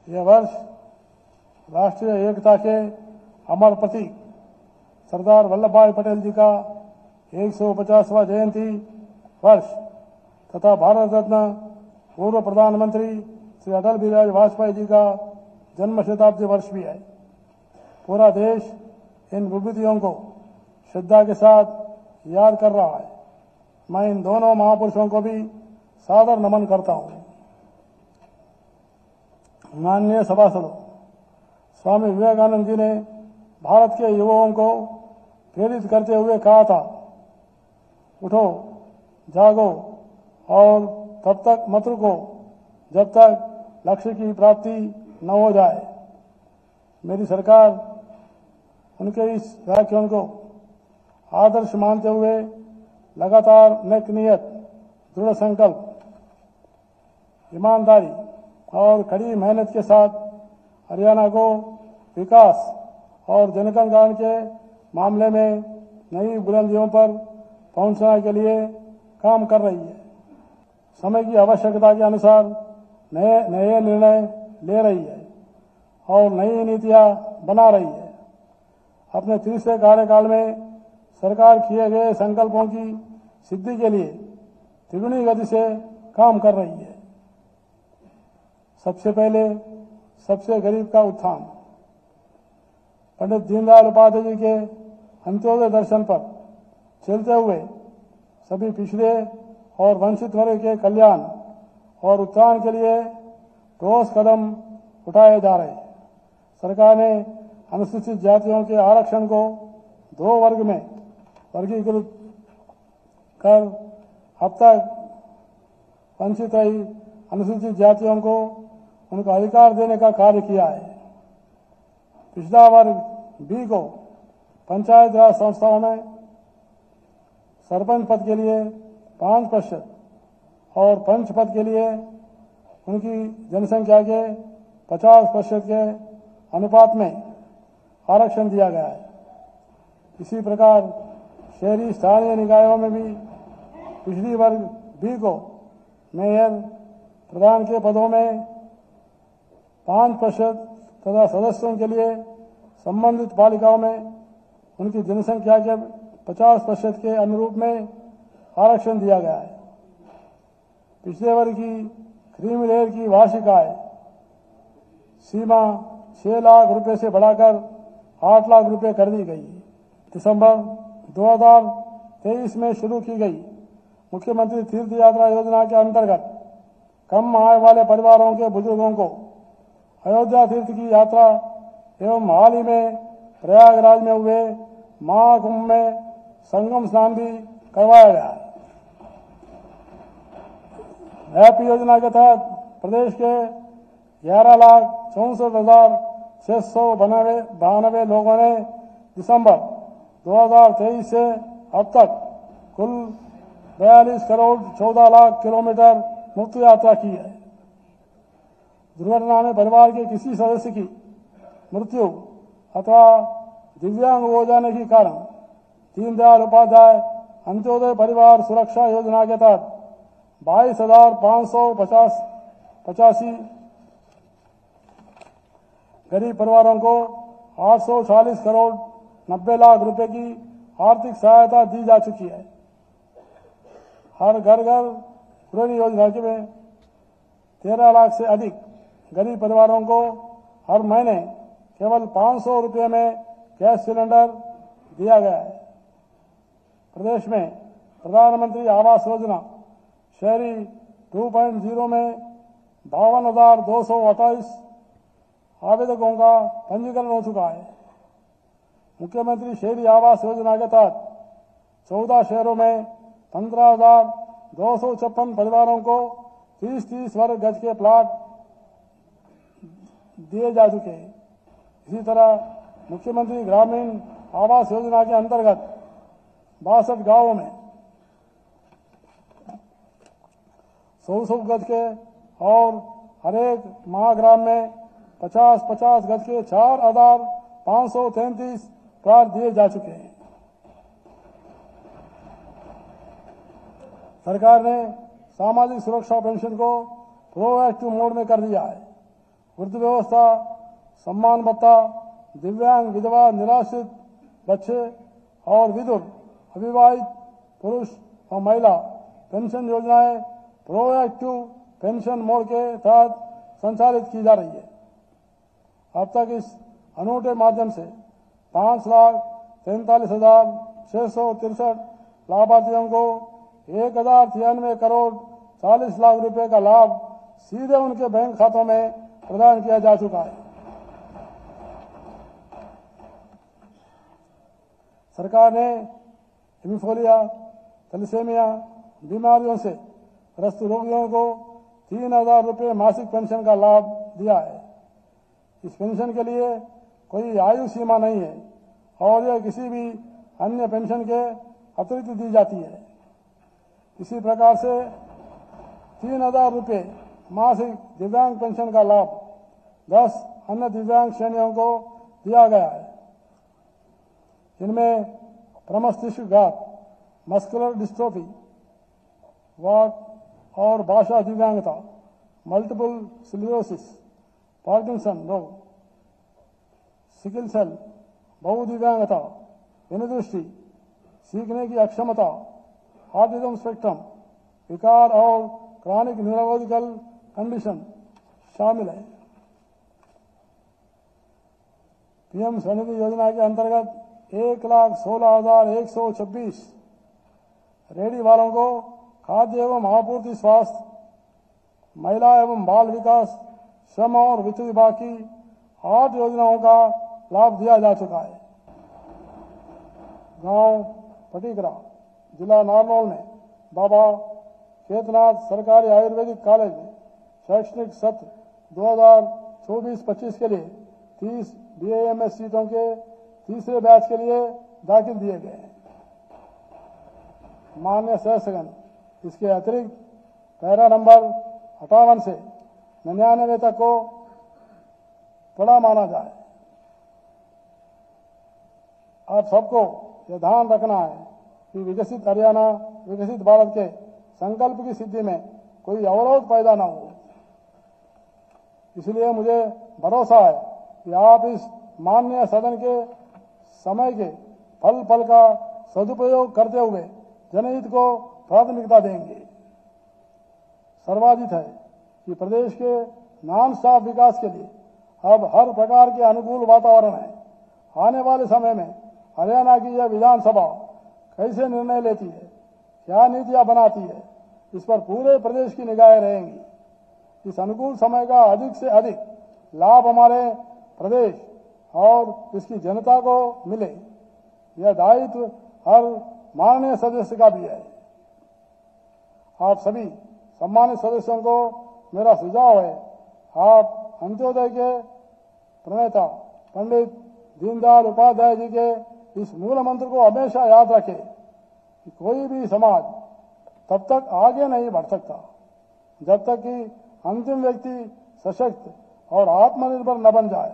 यह वर्ष राष्ट्रीय एकता के अमर प्रतीक सरदार वल्लभ भाई पटेल जी का 150वां जयंती वर्ष तथा भारत रत्न पूर्व प्रधानमंत्री श्री अटल बिहारी वाजपेयी जी का जन्म शताब्दी वर्ष भी है। पूरा देश इन विभूतियों को श्रद्धा के साथ याद कर रहा है। मैं इन दोनों महापुरुषों को भी सादर नमन करता हूं। माननीय सभासदों, स्वामी विवेकानंद जी ने भारत के युवाओं को प्रेरित करते हुए कहा था, उठो, जागो और तब तक मत रुको जब तक लक्ष्य की प्राप्ति न हो जाए। मेरी सरकार उनके इस व्याख्यान को आदर्श मानते हुए लगातार नेक नियत, दृढ़ संकल्प, ईमानदारी और कड़ी मेहनत के साथ हरियाणा को विकास और जनकल्याण के मामले में नई बुलंदियों पर पहुंचने के लिए काम कर रही है। समय की आवश्यकता के अनुसार नए निर्णय ले रही है और नई नीतियां बना रही है। अपने तीसरे कार्यकाल में सरकार किए गए संकल्पों की सिद्धि के लिए तिगुनी गति से काम कर रही है। सबसे पहले सबसे गरीब का उत्थान। पंडित दीनदयाल उपाध्याय जी के अंत्योदय दर्शन पर चलते हुए सभी पिछड़े और वंचित वर्ग के कल्याण और उत्थान के लिए ठोस कदम उठाए जा रहे हैं। सरकार ने अनुसूचित जातियों के आरक्षण को 2 वर्ग में वर्गीकृत कर अब तक वंचित रही अनुसूचित जातियों को उनका अधिकार देने का कार्य किया है। पिछड़ा वर्ग बी को पंचायत राज संस्थाओं में सरपंच पद के लिए 5% और पंच पद के लिए उनकी जनसंख्या के 50% के अनुपात में आरक्षण दिया गया है। इसी प्रकार शहरी स्थानीय निकायों में भी पिछड़ी वर्ग बी को मेयर, प्रधान के पदों में 5% तथा सदस्यों के लिए संबंधित पालिकाओं में उनकी जनसंख्या के 50% के अनुरूप में आरक्षण दिया गया है। पिछले वर्ग की क्रीमी लेयर की वार्षिक आय सीमा 6 लाख रुपए से बढ़ाकर 8 लाख रुपए कर दी गई। दिसंबर 2023 में शुरू की गई मुख्यमंत्री तीर्थ यात्रा योजना के अंतर्गत कम आय वाले परिवारों के बुजुर्गों को अयोध्या तीर्थ की यात्रा एवं हाल ही में प्रयागराज में हुए महाकुंभ में संगम स्नान भी करवाया गया है। हैप्पी योजना के तहत प्रदेश के 11,64,692 लोगों ने दिसंबर 2023 से अब तक कुल 42 करोड़ 14 लाख किलोमीटर मुफ्त यात्रा की है। दुर्घटना में परिवार के किसी सदस्य की मृत्यु अथवा दिव्यांग हो जाने के कारण दीनदयाल उपाध्याय अंत्योदय परिवार सुरक्षा योजना के तहत 22,585 गरीब परिवारों को 840 करोड़ 90 लाख रुपए की आर्थिक सहायता दी जा चुकी है। हर घर पुरानी योजना के में 13 लाख से अधिक गरीब परिवारों को हर महीने केवल 500 रुपये में गैस सिलेंडर दिया गया है। प्रदेश में प्रधानमंत्री आवास योजना शहरी 2.0 में 52,228 आवेदकों का पंजीकरण हो चुका है। मुख्यमंत्री शहरी आवास योजना के तहत 14 शहरों में 15,256 परिवारों को 30-30 वर्ग गज के प्लाट दिए जा चुके हैं। इसी तरह मुख्यमंत्री ग्रामीण आवास योजना के अंतर्गत 62 गांवों में 100 गज के और हरेक महाग्राम में 50-50 गज के 4,533 प्लाट दिए जा चुके हैं। सरकार ने सामाजिक सुरक्षा पेंशन को प्रोएक्टिव मोड में कर दिया है वृद्ध व्यवस्था, सम्मान भत्ता, दिव्यांग, विधवा, निराश्रित बच्चे और विधुर, अविवाहित पुरुष और महिला पेंशन योजनाएं प्रोएक्टिव पेंशन मोड के तहत संचालित की जा रही है। अब तक इस अनूठे माध्यम से 5,43,663 लाभार्थियों को 1,093 करोड़ 40 लाख रुपए का लाभ सीधे उनके बैंक खातों में प्रदान किया जा चुका है। सरकार ने हेमोफीलिया, थैलेसीमिया बीमारियों से ग्रस्त रोगियों को 3,000 रुपये मासिक पेंशन का लाभ दिया है। इस पेंशन के लिए कोई आयु सीमा नहीं है और यह किसी भी अन्य पेंशन के अतिरिक्त दी जाती है। इसी प्रकार से 3,000 रुपये मासिक दिव्यांग पेंशन का लाभ 10 अन्य दिव्यांग श्रेणियों को दिया गया है। इनमें प्रमस्तिष्कघात, मस्कुलर डिस्ट्रोफी, वाक और भाषा दिव्यांगता, मल्टीपल स्क्लेरोसिस, पार्किंसन रोग, सिकल सेल, बहुदिव्यांगता, दृष्टि, सीखने की अक्षमता, ऑटिज्म स्पेक्ट्रम विकार और क्रॉनिक न्यूरोलॉजिकल कंडीशन शामिल है। पीएम स्वनिधि योजना के अंतर्गत 1,16,126 रेहड़ी वालों को खाद्य एवं आपूर्ति, स्वास्थ्य, महिला एवं बाल विकास, श्रम और वित्त विभाग की 8 योजनाओं का लाभ दिया जा चुका है। गांव पटिकरा, जिला नारनौल में बाबा केतनाथ सरकारी आयुर्वेदिक कॉलेज में शैक्षणिक सत्र 2024-25 के लिए 30 BAMS सीटों के तीसरे बैच के लिए दाखिल दिए गए हैं। माननीय सदस्यगण, इसके अतिरिक्त पैरा नंबर 58 से 99 तक को पढ़ा माना जाए। आप सबको यह ध्यान रखना है कि विकसित हरियाणा, विकसित भारत के संकल्प की सिद्धि में कोई अवरोध पैदा न हो। इसलिए मुझे भरोसा है कि आप इस माननीय सदन के समय के पल पल का सदुपयोग करते हुए जनहित को प्राथमिकता देंगे। सर्वाधिक है कि प्रदेश के नॉन स्टॉप विकास के लिए अब हर प्रकार के अनुकूल वातावरण है। आने वाले समय में हरियाणा की यह विधानसभा कैसे निर्णय लेती है, क्या नीतियां बनाती है, इस पर पूरे प्रदेश की निगाहें रहेंगी। इस अनुकूल समय का अधिक से अधिक लाभ हमारे प्रदेश और इसकी जनता को मिले, यह दायित्व हर माननीय सदस्य का भी है। आप सभी सम्मानित सदस्यों को मेरा सुझाव है, आप अंत्योदय के प्रणेता पंडित दीनदयाल उपाध्याय जी के इस मूल मंत्र को हमेशा याद रखें कि कोई भी समाज तब तक आगे नहीं बढ़ सकता जब तक कि अंतिम व्यक्ति सशक्त और आत्मनिर्भर न बन जाए।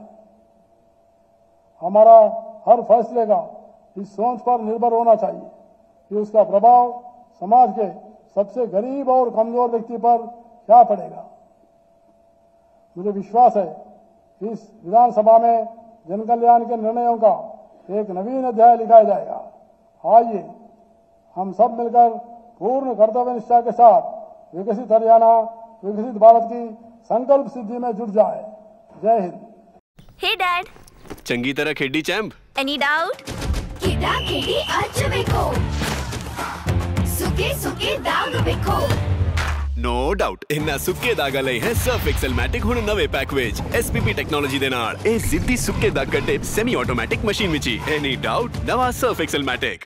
हमारा हर फैसले का इस सोच पर निर्भर होना चाहिए कि उसका प्रभाव समाज के सबसे गरीब और कमजोर व्यक्ति पर क्या पड़ेगा। मुझे विश्वास है कि इस विधानसभा में जन कल्याण के निर्णयों का एक नवीन अध्याय लिखा जाएगा। आइए हम सब मिलकर पूर्ण कर्तव्य निष्ठा के साथ विकसित हरियाणा, विकसित भारत की संकल्प सिद्धि में जुट जाए। जय हिंद। हे डैड, चंगी तरह खेडी चैंप। Any doubt? ಕಿಡ ಕಿಡಿ ಹಚ್ಚಬೇಕು ಸುಖಿ ಸುಖಿ ದಾಗ ಬೇಕು नो डाउट इन्ना सुक्के दागा लई है सर्फ एक्सेल मैटिक हुण नवे पैक विच SPP टेक्नोलॉजी दे नाल ए जिद्दी सुक्के दाग कटे semi automatic machine which he any doubt नवा सर्फ एक्सेल मैटिक।